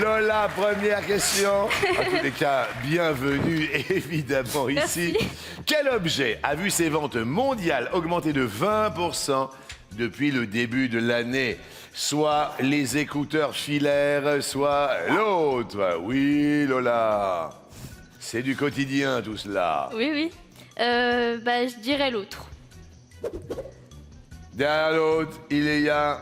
Lola, première question. En tous les cas, bienvenue évidemment ici. Quel objet a vu ses ventes mondiales augmenter de 20% depuis le début de l'année? Soit les écouteurs filaires, soit l'autre. Oui, Lola. C'est du quotidien tout cela. Oui, oui. Je dirais l'autre. Derrière l'autre, il y a...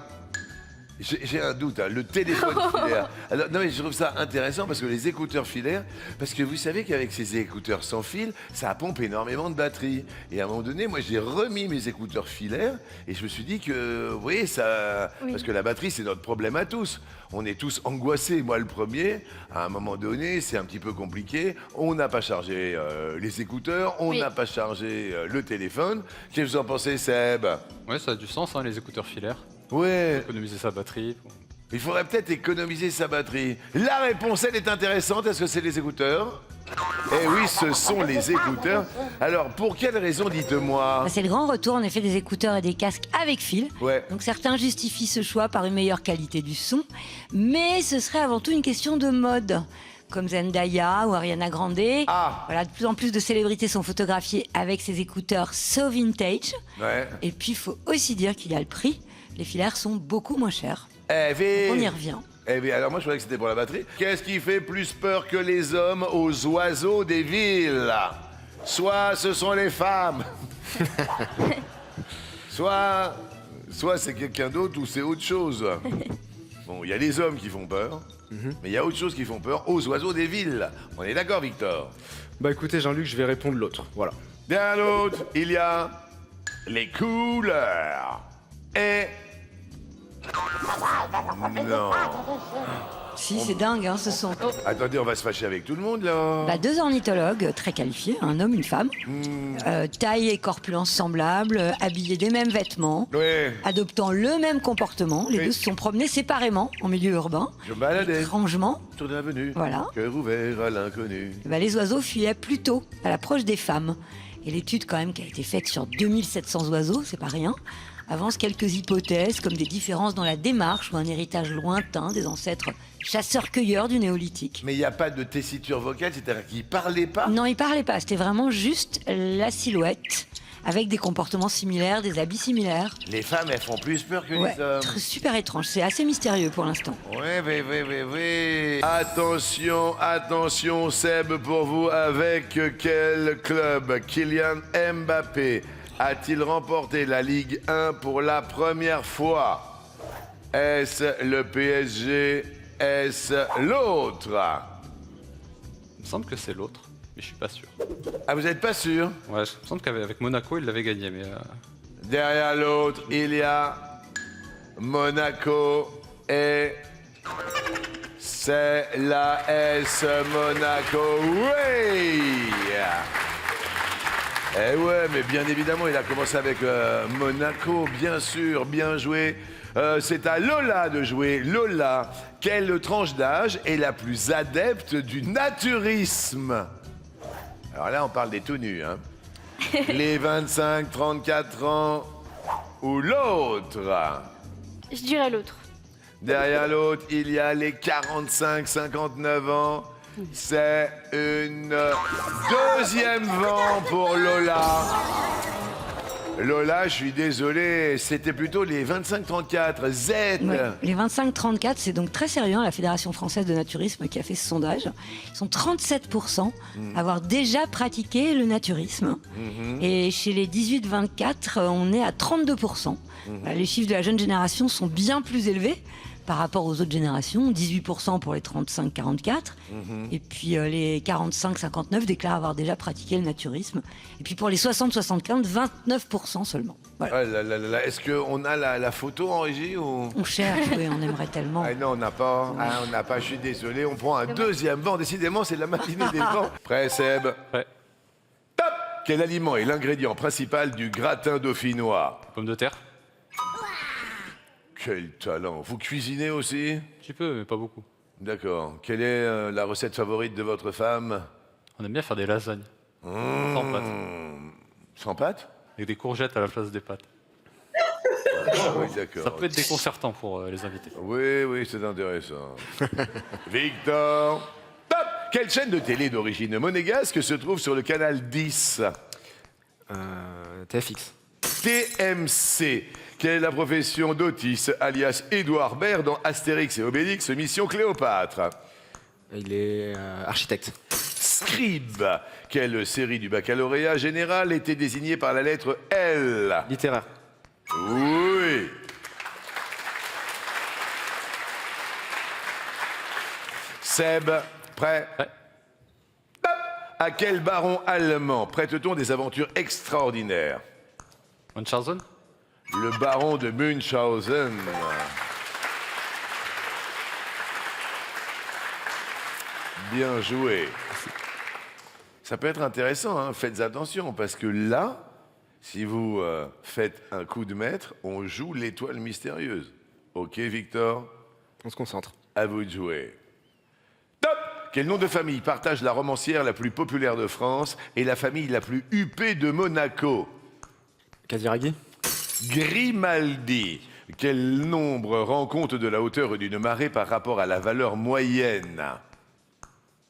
J'ai un doute, hein, le téléphone filaire. Alors, non mais je trouve ça intéressant parce que les écouteurs filaires, parce que vous savez qu'avec ces écouteurs sans fil, ça pompe énormément de batterie. Et à un moment donné, moi j'ai remis mes écouteurs filaires et je me suis dit que, vous voyez, ça... Oui. Parce que la batterie, c'est notre problème à tous. On est tous angoissés, moi le premier. À un moment donné, c'est un petit peu compliqué. On n'a pas chargé les écouteurs, on Oui. n'a pas chargé le téléphone. Qu'est-ce que vous en pensez, Seb? Ouais, ça a du sens, hein, les écouteurs filaires. Ouais. Économiser sa batterie. Il faudrait peut-être économiser sa batterie. La réponse, elle est intéressante. Est-ce que c'est les écouteurs? Eh oui, ce sont les écouteurs. Alors, pour quelle raison, dites-moi? C'est le grand retour en effet des écouteurs et des casques avec fil. Ouais. Donc certains justifient ce choix par une meilleure qualité du son, mais ce serait avant tout une question de mode. Comme Zendaya ou Ariana Grande. Ah. Voilà, de plus en plus de célébrités sont photographiées avec ces écouteurs so vintage. Ouais. Et puis il faut aussi dire qu'il y a le prix. Les filaires sont beaucoup moins chers. Eh bien... On y revient. Eh bien, alors moi, je croyais que c'était pour la batterie. Qu'est-ce qui fait plus peur que les hommes aux oiseaux des villes? Soit ce sont les femmes. soit c'est quelqu'un d'autre ou c'est autre chose. Bon, il y a les hommes qui font peur, mais il y a autre chose qui font peur aux oiseaux des villes. On est d'accord, Victor? Bah écoutez Jean-Luc, je vais répondre l'autre, voilà. Bien l'autre, il y a les couleurs. Et... Non. Si, c'est dingue, hein, ce sont. Attendez, on va se fâcher avec tout le monde, là. Deux ornithologues très qualifiés, un homme, une femme, taille et corpulence semblables, habillés des mêmes vêtements, Ouais. adoptant le même comportement. Les Oui. deux se sont promenés séparément en milieu urbain. Je me baladais Étrangement, sur l'avenue. Voilà. Cœur ouvert à l'inconnu. les oiseaux fuyaient plutôt à l'approche des femmes. Et l'étude quand même qui a été faite sur 2700 oiseaux, c'est pas rien, avance quelques hypothèses comme des différences dans la démarche ou un héritage lointain des ancêtres chasseurs-cueilleurs du néolithique. Mais il n'y a pas de tessiture vocale, c'est-à-dire qu'ils parlaient pas? Non, ils parlaient pas, c'était vraiment juste la silhouette, avec des comportements similaires, des habits similaires. Les femmes, elles font plus peur que Ouais, les hommes. super étrange, c'est assez mystérieux pour l'instant. Oui. Attention, attention, Seb, pour vous, avec quel club Kylian Mbappé a-t-il remporté la Ligue 1 pour la première fois? Est-ce le PSG? Est-ce l'autre? Il me semble que c'est l'autre, mais je suis pas sûr. Ah, vous n'êtes pas sûr? Ouais, il me semble qu'avec Monaco, il l'avait gagné, mais... Derrière l'autre, il y a Monaco et c'est la S Monaco. Oui! Eh ouais, mais bien évidemment, il a commencé avec Monaco, bien sûr, bien joué. C'est à Lola de jouer. Lola, quelle tranche d'âge est la plus adepte du naturisme? Alors là, on parle des tout nus, hein. Les 25, 34 ans ou l'autre? Je dirais l'autre. Derrière l'autre, il y a les 45, 59 ans. C'est une deuxième vent pour Lola. Lola, je suis désolé, c'était plutôt les 25-34, Z. Ouais, les 25-34, c'est donc très sérieux, hein, la Fédération française de naturisme qui a fait ce sondage. Ils sont 37% à avoir déjà pratiqué le naturisme. Et chez les 18-24, on est à 32%. Les chiffres de la jeune génération sont bien plus élevés par rapport aux autres générations, 18% pour les 35-44, et puis les 45-59 déclarent avoir déjà pratiqué le naturisme, et puis pour les 60-75, 29% seulement. Voilà. Ah là là là là, est-ce qu'on a la photo en régie ou... On cherche, oui, on aimerait tellement. Ah non, on n'a pas. Ah, on n'a pas, je suis désolé. On prend un deuxième vent. Décidément, c'est la matinée des vents. Prêt, Seb? Ouais. Top! Quel aliment est l'ingrédient principal du gratin dauphinois? Pommes de terre? Quel talent! Vous cuisinez aussi? Un petit peu, mais pas beaucoup. D'accord. Quelle est la recette favorite de votre femme? On aime bien faire des lasagnes. Sans pâtes. Sans pâte? Avec des courgettes à la place des pâtes. Oui, Ça d'accord. peut être déconcertant pour les invités. Oui, oui, c'est intéressant. Victor. Top. Quelle chaîne de télé d'origine monégasque se trouve sur le canal 10? TFX. TMC. Quelle est la profession d'Otis, alias Édouard Baird, dans Astérix et Obélix, Mission Cléopâtre? Il est architecte. Scribe. Quelle série du baccalauréat général était désignée par la lettre L? Littéraire. Oui. Seb, prêt? Ouais. Hop. À quel baron allemand prête-t-on des aventures extraordinaires? Munchausen? Le baron de Munchausen. Bien joué. Ça peut être intéressant, hein. Faites attention, parce que là, si vous faites un coup de maître, on joue l'étoile mystérieuse. Ok, Victor? On se concentre. À vous de jouer. Top! Quel nom de famille partage la romancière la plus populaire de France et la famille la plus huppée de Monaco? Casiraghi. Grimaldi. Quel nombre rend compte de la hauteur d'une marée par rapport à la valeur moyenne?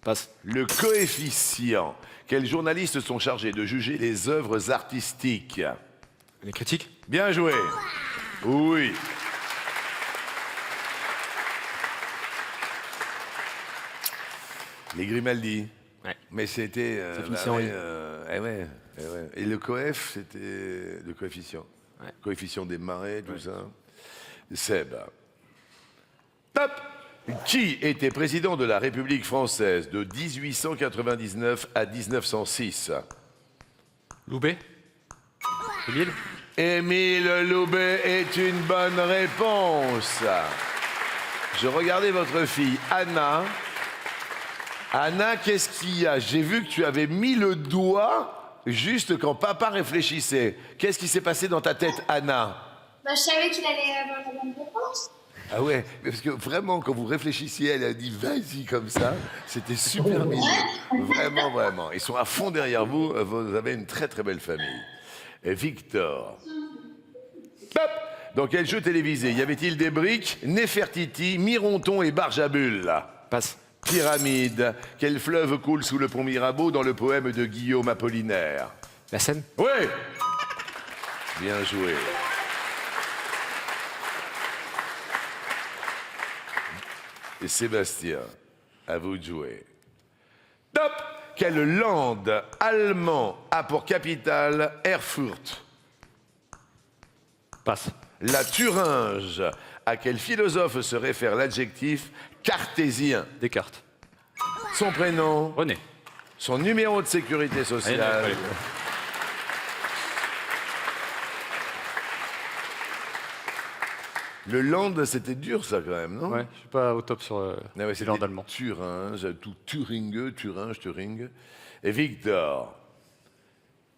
Passe. Le coefficient. Quels journalistes sont chargés de juger les œuvres artistiques? Les critiques. Bien joué. Oui. Les Grimaldi. Ouais. Mais c'était. Ça finissait en I. Ouais. Et le coef, c'était le coefficient. Ouais. Coefficient des marées, tout ça. Seb. Top. Qui était président de la République française de 1899 à 1906? Loubet? Émile? Émile Loubet est une bonne réponse. Je regardais votre fille, Anna. Anna, qu'est-ce qu'il y a? J'ai vu que tu avais mis le doigt juste quand papa réfléchissait. Qu'est-ce qui s'est passé dans ta tête, Anna? Bah, je savais qu'il allait avoir la bonne réponse. Ah ouais, parce que vraiment, quand vous réfléchissiez, elle a dit vas-y comme ça. C'était super mignon. Vraiment, vraiment. Ils sont à fond derrière vous. Vous avez une très très belle famille. Et Victor. Hop. Dans quel jeu télévisé y avait-il des briques, Néfertiti, Mironton et Barjabulle? Passe. Pyramide. Quel fleuve coule sous le pont Mirabeau dans le poème de Guillaume Apollinaire? La Seine. Oui. Bien joué. Et Sébastien, à vous de jouer. Top! Quel land allemand a pour capitale Erfurt? Passe. La Thuringe. À quel philosophe se réfère l'adjectif cartésien? Descartes. Son prénom, René. son numéro de sécurité Allez, sociale. allez. Le land, c'était dur ça quand même, non? Ouais, je suis pas au top sur Ah ouais, les c'était langues allemandes. Thuringe, tout Thuringe, Thuringe, Thuringe. Et Victor.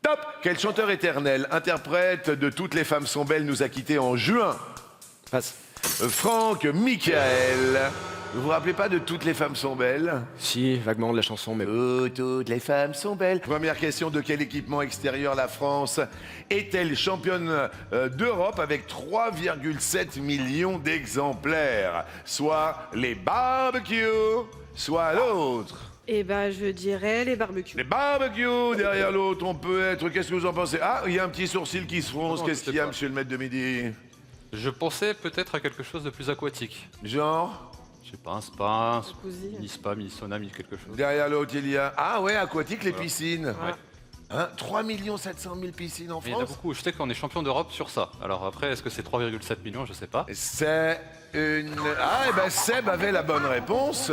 Top! Quel chanteur éternel, interprète de Toutes les femmes sont belles, nous a quittés en juin? Passe. Franck Michael. Vous vous rappelez pas de Toutes les femmes sont belles? Si, vaguement de la chanson, mais Oh, toutes les femmes sont belles. Première question, de quel équipement extérieur la France est-elle championne d'Europe avec 3,7 millions d'exemplaires? Soit les barbecues, soit l'autre. Eh ben, je dirais les barbecues. Les barbecues, derrière l'autre, on peut être... Qu'est-ce que vous en pensez? Ah, il y a un petit sourcil qui se fronce. Non, Qu'est-ce je qu'il sais y a, pas. monsieur le maître de midi? Je pensais peut-être à quelque chose de plus aquatique. Genre, Je sais pas, un spa, Jacuzzi. mi-spa, mi-sauna, mi-quelque chose. derrière l'autre, il y a... Ah ouais, aquatique, les piscines. Ouais. Hein, 3 700 000 piscines en Mais il y en a France. beaucoup. Je sais qu'on est champion d'Europe sur ça. Alors après, est-ce que c'est 3,7 millions? Je sais pas. C'est une... Ah, et ben Seb avait la bonne réponse.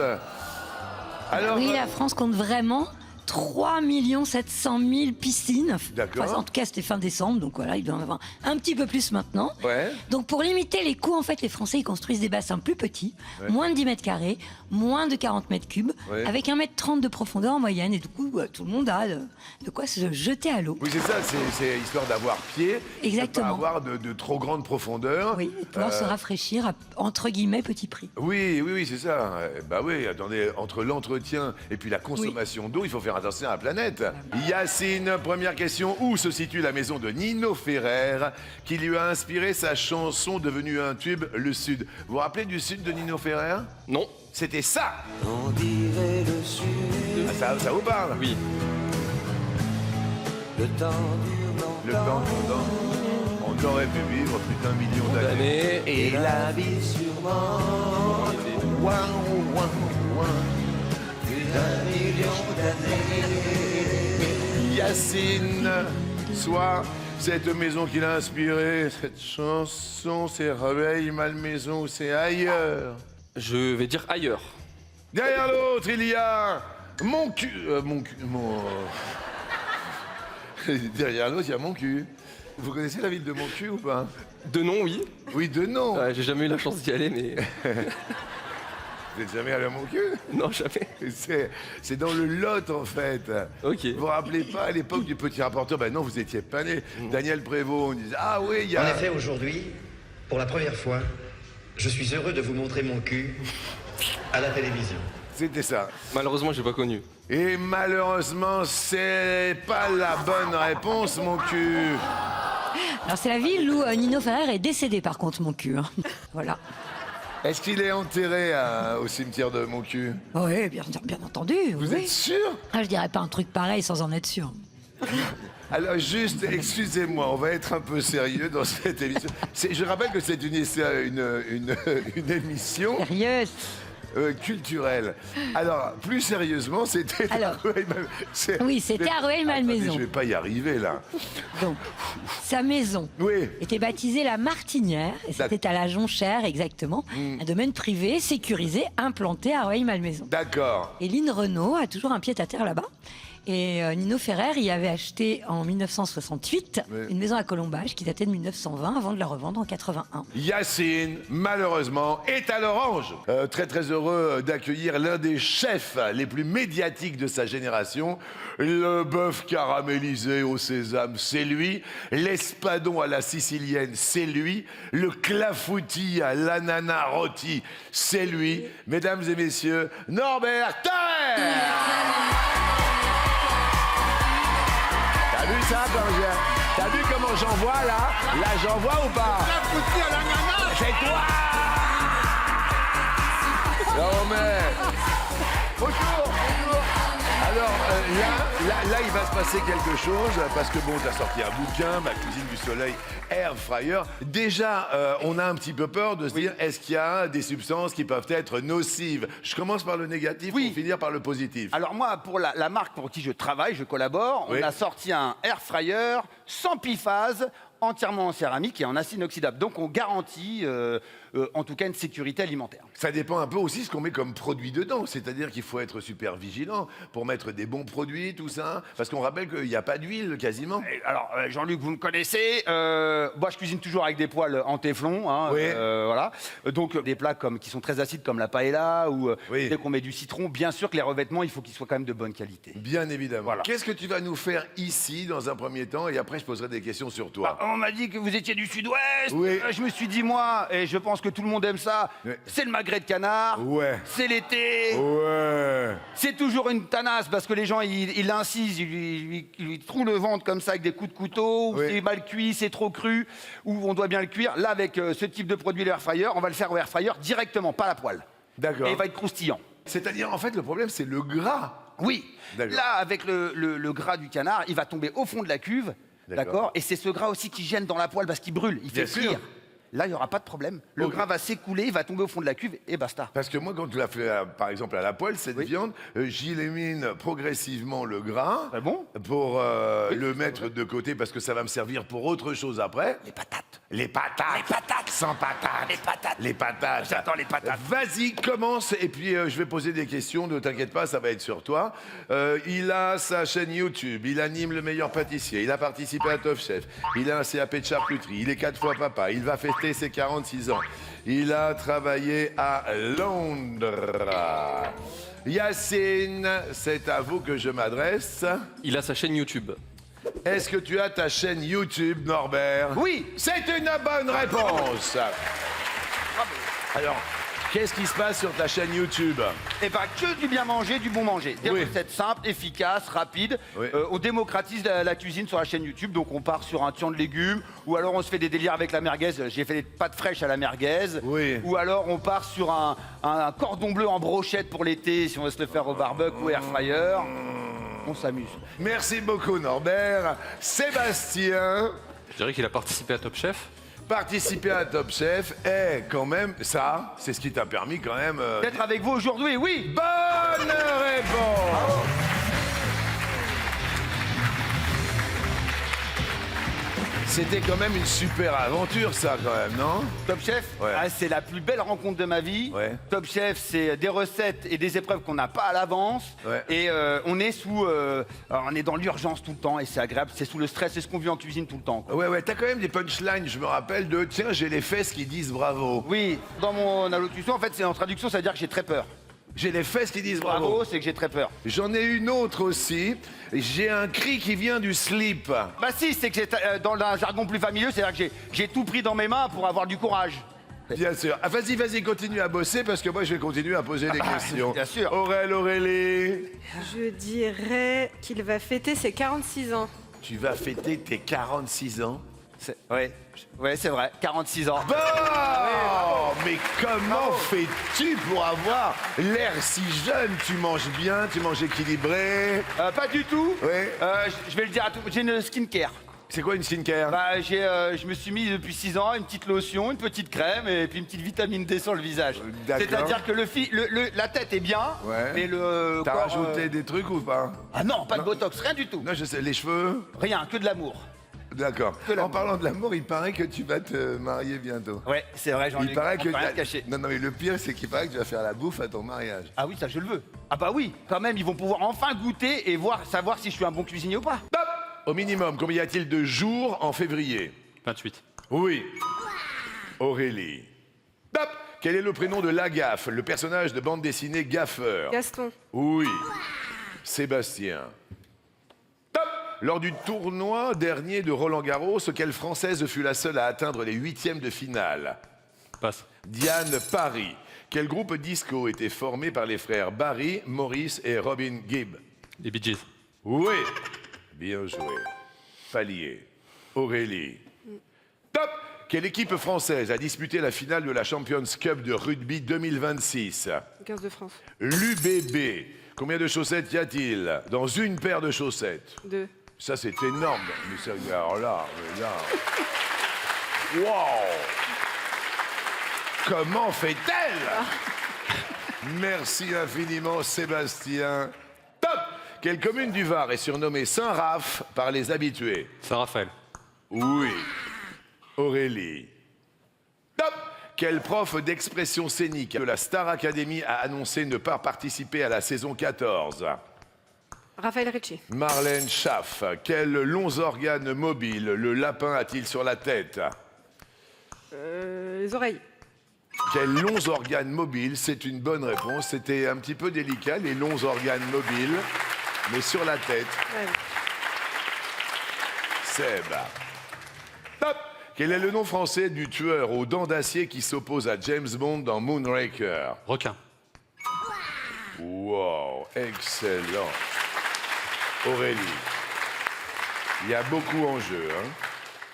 Alors, Oui, la France compte vraiment 3 700 000 piscines. D'accord. Enfin, en tout cas, c'était fin décembre, donc voilà, il doit en avoir un petit peu plus maintenant. Ouais. Donc pour limiter les coûts, en fait, les Français ils construisent des bassins plus petits, moins de 10 mètres carrés, moins de 40 mètres cubes, Ouais. avec 1,30 m de profondeur en moyenne. Et du coup, tout le monde a de quoi se jeter à l'eau. Oui, c'est ça, c'est histoire d'avoir pied. Exactement. De pas avoir de trop grande profondeur. Oui, et de pouvoir se rafraîchir à, entre guillemets, petit prix. Oui, c'est ça. Bah oui, attendez, entre l'entretien et puis la consommation d'eau, il faut faire faire attention à la planète. Yacine, première question. Où se situe la maison de Nino Ferrer qui lui a inspiré sa chanson devenue un tube, Le Sud? Vous vous rappelez du Sud de Nino Ferrer? Non. C'était ça. On dirait le sud, Ah, ça vous parle? Oui. le temps dure Le temps tournant, on aurait pu vivre plus d'1 million d'années. D'années. Et la vie sûrement, ouin, ouin, ouin, plus d'1 million d'années. Yacine, soit cette maison qui l'a inspirée, cette chanson, c'est Réveille Malmaison ou c'est ailleurs? Je vais dire ailleurs. Derrière l'autre, il y a mon cul. Derrière l'autre, il y a mon cul. Vous connaissez la ville de mon cul ou pas? De nom, oui. Oui, de nom. J'ai jamais eu la chance d'y aller, mais. Vous n'êtes jamais allé à mon cul? Non, jamais. C'est dans le Lot, en fait. Ok. Vous vous rappelez pas, à l'époque du petit rapporteur? Ben non, vous étiez pas né. Daniel Prévost, on disait, ah oui, il y a... En effet, aujourd'hui, pour la première fois, je suis heureux de vous montrer mon cul à la télévision. C'était ça. Malheureusement, j'ai pas connu. Et malheureusement, c'est pas la bonne réponse, mon cul. Alors c'est la ville où Nino Ferrer est décédé par contre, mon cul. Hein. Voilà. Est-ce qu'il est enterré au cimetière de mon cul? Oui, bien entendu. Vous oui. êtes sûr? Ah, je dirais pas un truc pareil sans en être sûr. Alors juste, excusez-moi, on va être un peu sérieux dans cette émission. Je rappelle que c'est une émission Sérieuse. culturelle. Alors, plus sérieusement, c'était... Alors, oui, c'était à Rueil-Malmaison. Je vais pas y arriver, là. Donc, sa maison Oui. était baptisée la Martinière, et c'était à la Jonchère exactement, un domaine privé, sécurisé, implanté à Rueil-Malmaison. D'accord. Et Lynn Renault a toujours un pied-à-terre là-bas. Et Nino Ferrer y avait acheté en 1968 Oui. une maison à Colombage qui datait de 1920 avant de la revendre en 81. Yacine, malheureusement, est à l'orange. Très très heureux d'accueillir l'un des chefs les plus médiatiques de sa génération. Le bœuf caramélisé au sésame, c'est lui. L'espadon à la sicilienne, c'est lui. Le clafoutis à l'ananas rôti, c'est lui. Mesdames et messieurs, Norbert Tarrer. T'as vu ça, t'as vu comment j'envoie là? Là, j'envoie ou pas? C'est toi! Non mais... Bonjour. Alors là, il va se passer quelque chose parce que bon, t'as sorti un bouquin, Ma cuisine du soleil, Air Fryer. Déjà, on a un petit peu peur de se dire, est-ce qu'il y a des substances qui peuvent être nocives? Je commence par le négatif pour finir par le positif. Alors moi, pour la marque pour qui je travaille, je collabore, Oui. on a sorti un air fryer sans biphase, entièrement en céramique et en acier inoxydable. Donc on garantit en tout cas une sécurité alimentaire. Ça dépend un peu aussi ce qu'on met comme produit dedans. C'est-à-dire qu'il faut être super vigilant pour mettre des bons produits, tout ça. Parce qu'on rappelle qu'il n'y a pas d'huile quasiment. Et alors Jean-Luc, vous me connaissez, moi je cuisine toujours avec des poêles en téflon, hein, Oui. voilà. Donc des plats qui sont très acides comme la paella ou Oui. dès qu'on met du citron, bien sûr que les revêtements, il faut qu'ils soient quand même de bonne qualité. Bien évidemment. Voilà. Qu'est-ce que tu vas nous faire ici dans un premier temps et après je poserai des questions sur toi. On m'a dit que vous étiez du sud-ouest. Oui. Je me suis dit, moi, et je pense que tout le monde aime ça, Oui. c'est le magret de canard. Ouais. C'est l'été. Ouais. C'est toujours une tanasse parce que les gens, ils l'incisent, ils lui trouent le ventre comme ça avec des coups de couteau, ou Oui. c'est mal cuit, c'est trop cru, ou on doit bien le cuire. Là, avec ce type de produit, le air fryer, on va le faire au air fryer directement, pas à la poêle. D'accord. Et il va être croustillant. C'est-à-dire, en fait, le problème, c'est le gras. Oui. D'accord. Là, avec le gras du canard, il va tomber au fond de la cuve. D'accord. D'accord. Et c'est ce gras aussi qui gêne dans la poêle parce qu'il brûle, il fait Bien sûr. frire. Là, il n'y aura pas de problème. Le Ok. gras va s'écouler, il va tomber au fond de la cuve et basta. Parce que moi, quand tu l'as fait, par exemple, à la poêle, cette viande, j'y élimine progressivement le gras Ah bon? pour le mettre de côté parce que ça va me servir pour autre chose après. Les patates. Les patates. Les patates. Sans patates. Les patates. Les patates. J'attends les patates. Vas-y, commence. Et puis, je vais poser des questions. Ne t'inquiète pas, ça va être sur toi. Il a sa chaîne YouTube. Il anime Le Meilleur Pâtissier. Il a participé à Top Chef. Il a un CAP de charcuterie. Il est 4 fois papa. Il va fêter ses 46 ans. Il a travaillé à Londres. Yacine, c'est à vous que je m'adresse. Il a sa chaîne YouTube. Est-ce que tu as ta chaîne YouTube, Norbert? Oui. C'est une bonne réponse. Alors, Qu'est-ce qui se passe sur ta chaîne YouTube? Et pas que du bien manger, du bon manger. Des Oui. recettes simples, efficaces, rapides. Oui. On démocratise la cuisine sur la chaîne YouTube, donc on part sur un tian de légumes, ou alors on se fait des délires avec la merguez. J'ai fait des pâtes fraîches à la merguez. Oui. Ou alors on part sur un cordon bleu en brochette pour l'été, si on veut se le faire au barbecue ou air fryer. On s'amuse. Merci beaucoup Norbert. Sébastien, Je dirais qu'il a participé à Top Chef. participer à Top Chef, et quand même, ça, c'est ce qui t'a permis quand même... D'être avec vous aujourd'hui, oui. Bonne réponse. C'était quand même une super aventure, ça, quand même, non? Top Chef, Ouais. c'est la plus belle rencontre de ma vie. Ouais. Top Chef, c'est des recettes et des épreuves qu'on n'a pas à l'avance. Ouais. Et on est on est dans l'urgence tout le temps et c'est agréable. C'est sous le stress, c'est ce qu'on vit en cuisine tout le temps, quoi. Ouais, t'as quand même des punchlines, je me rappelle, de « Tiens, j'ai les fesses qui disent bravo Oui, dans mon allocution, en fait, c'est en traduction, ça veut dire que j'ai très peur. ». J'ai les fesses qui disent bravo. Bravo, c'est que j'ai très peur. J'en ai une autre aussi. J'ai un cri qui vient du slip. Bah si, c'est que dans un jargon plus familier, c'est-à-dire que j'ai tout pris dans mes mains pour avoir du courage. Bien sûr. Ah, vas-y, continue à bosser parce que moi, je vais continuer à poser des questions. bien sûr. Aurélie. Je dirais qu'il va fêter ses 46 ans. Tu vas fêter tes 46 ans. Ouais, c'est vrai, 46 ans. Bon mais comment fais-tu pour avoir l'air si jeune? Tu manges bien, tu manges équilibré. Pas du tout. Ouais. Je vais le dire à tout. J'ai une skincare. C'est quoi une skincare? Bah, je me suis mis depuis 6 ans une petite lotion, une petite crème et puis une petite vitamine D sur le visage. D'accord. C'est-à-dire que la tête est bien, Ouais. mais le T'as corps, rajouté des trucs ou pas? Ah non, pas de botox, rien du tout. Non, je sais. Les cheveux? Rien, que de l'amour. D'accord. Que l'amour. En parlant de l'amour, il paraît que tu vas te marier bientôt. Ouais, c'est vrai, j'en ai Il paraît que rien caché. Non, mais le pire, c'est qu'il paraît que tu vas faire la bouffe à ton mariage. Ah oui, ça je le veux. Ah bah oui, quand même, ils vont pouvoir enfin goûter et savoir si je suis un bon cuisinier ou pas. Top. Au minimum, combien y a-t-il de jours en février? 28. Oui. Aurélie. Top. Quel est le prénom de Lagaffe, le personnage de bande dessinée Gaffeur? Gaston. Oui. Sébastien. Top. Lors du tournoi dernier de Roland-Garros, quelle Française fut la seule à atteindre les 8e de finale? Passe. Diane Paris. Quel groupe disco était formé par les frères Barry, Maurice et Robin Gibb? Les Bee Gees. Oui. Bien joué. Palier. Aurélie. Top. Quelle équipe française a disputé la finale de la Champions Cup de rugby 2026? 15 de France. L'UBB. Combien de chaussettes y a-t-il dans une paire de chaussettes? 2. Ça, c'est énorme. Mais ça, alors là, Wow. Comment fait-elle? Merci infiniment, Sébastien. Top. Quelle commune du Var est surnommée Saint-Raph par les habitués? Saint-Raphaël. Oui. Aurélie. Top. Quel prof d'expression scénique de la Star Academy a annoncé ne pas participer à la saison 14? Raphaël Ricci. Marlène Schaff. Quels longs organes mobiles le lapin a-t-il sur la tête? Les oreilles. Quels longs organes mobiles? C'est une bonne réponse. C'était un petit peu délicat, les longs organes mobiles, mais sur la tête. Ouais. Seb. Top. Quel est le nom français du tueur aux dents d'acier qui s'oppose à James Bond dans Moonraker? Requin. Wow, excellent. Aurélie. Il y a beaucoup en jeu, hein?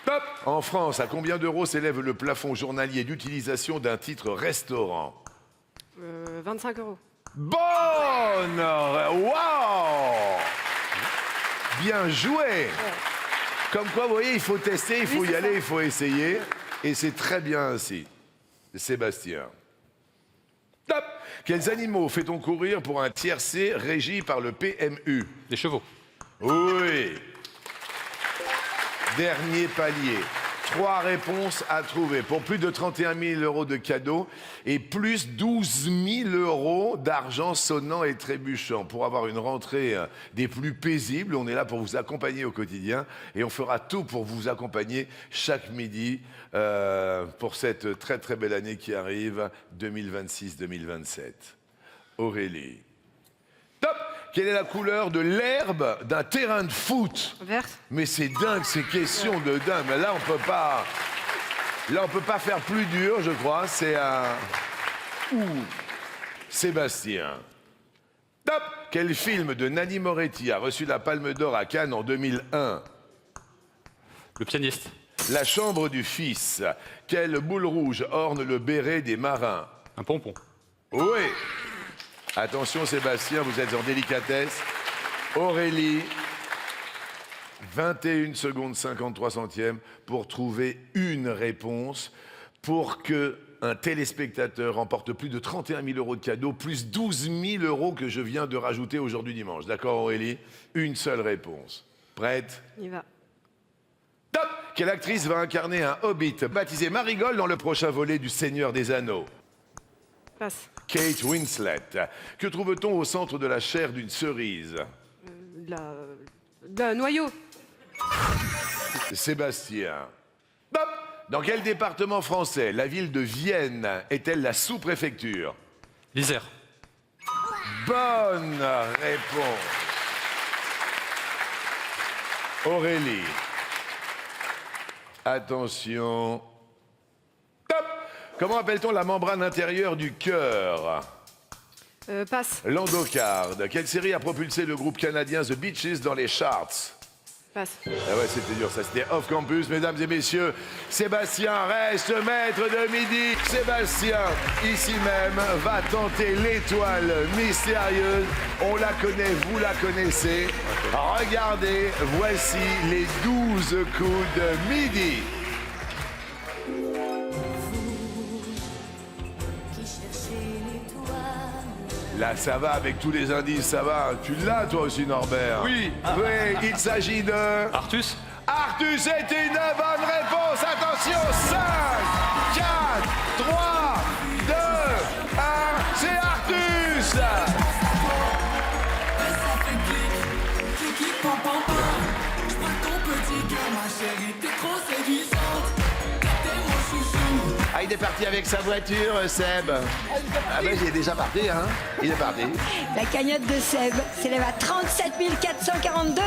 Top. En France, à combien d'euros s'élève le plafond journalier d'utilisation d'un titre restaurant? 25 euros. Bonne! Wow! Bien joué! Comme quoi, vous voyez, il faut tester, il faut Oui, y c'est aller, ça. il faut essayer. Et c'est très bien ainsi. Sébastien. Top! Quels animaux fait-on courir pour un tiercé régi par le PMU? Des chevaux. Oui. Dernier palier. 3 réponses à trouver pour plus de 31 000 euros de cadeaux et plus 12 000 euros d'argent sonnant et trébuchant. Pour avoir une rentrée des plus paisibles, on est là pour vous accompagner au quotidien et on fera tout pour vous accompagner chaque midi pour cette très très belle année qui arrive, 2026-2027. Aurélie. Top! Quelle est la couleur de l'herbe d'un terrain de foot? Verte. Mais c'est dingue, ces questions de dingue. Mais là, on peut pas faire plus dur, je crois. C'est un... Sébastien. Top. Quel film de Nanni Moretti a reçu la Palme d'Or à Cannes en 2001? Le pianiste. La chambre du fils. Quelle boule rouge orne le béret des marins? Un pompon. Oui. Attention Sébastien, vous êtes en délicatesse. Aurélie, 21 secondes 53 centièmes pour trouver une réponse pour que un téléspectateur remporte plus de 31 000 € de cadeaux, plus 12 000 € que je viens de rajouter aujourd'hui dimanche. D'accord Aurélie? Une seule réponse. Prête? Il va. Top. Quelle actrice va incarner un hobbit baptisé Marigold dans le prochain volet du Seigneur des Anneaux? Passe. Kate Winslet. Que trouve-t-on au centre de la chair d'une cerise? La noyau. Sébastien. Top. Dans quel département français la ville de Vienne est-elle la sous-préfecture? L'Isère. Bonne réponse. Aurélie. Attention. Top. Comment appelle-t-on la membrane intérieure du cœur? Passe. L'endocarde. Quelle série a propulsé le groupe canadien The Beaches dans les charts? Passe. Ah ouais, c'était dur, ça c'était off campus, mesdames et messieurs. Sébastien reste maître de midi. Sébastien, ici même, va tenter l'étoile mystérieuse. On la connaît, vous la connaissez. Regardez, voici les 12 coups de midi. Là, ça va avec tous les indices, ça va. Tu l'as, toi aussi, Norbert? Oui. Oui, il s'agit de... Artus. Artus est une bonne réponse. Attention, 5, 4, 3, 2, 1. C'est Artus. Ah, il est parti avec sa voiture, Seb. Ah ben, il est déjà parti, hein. Il est parti. La cagnotte de Seb s'élève à 37 442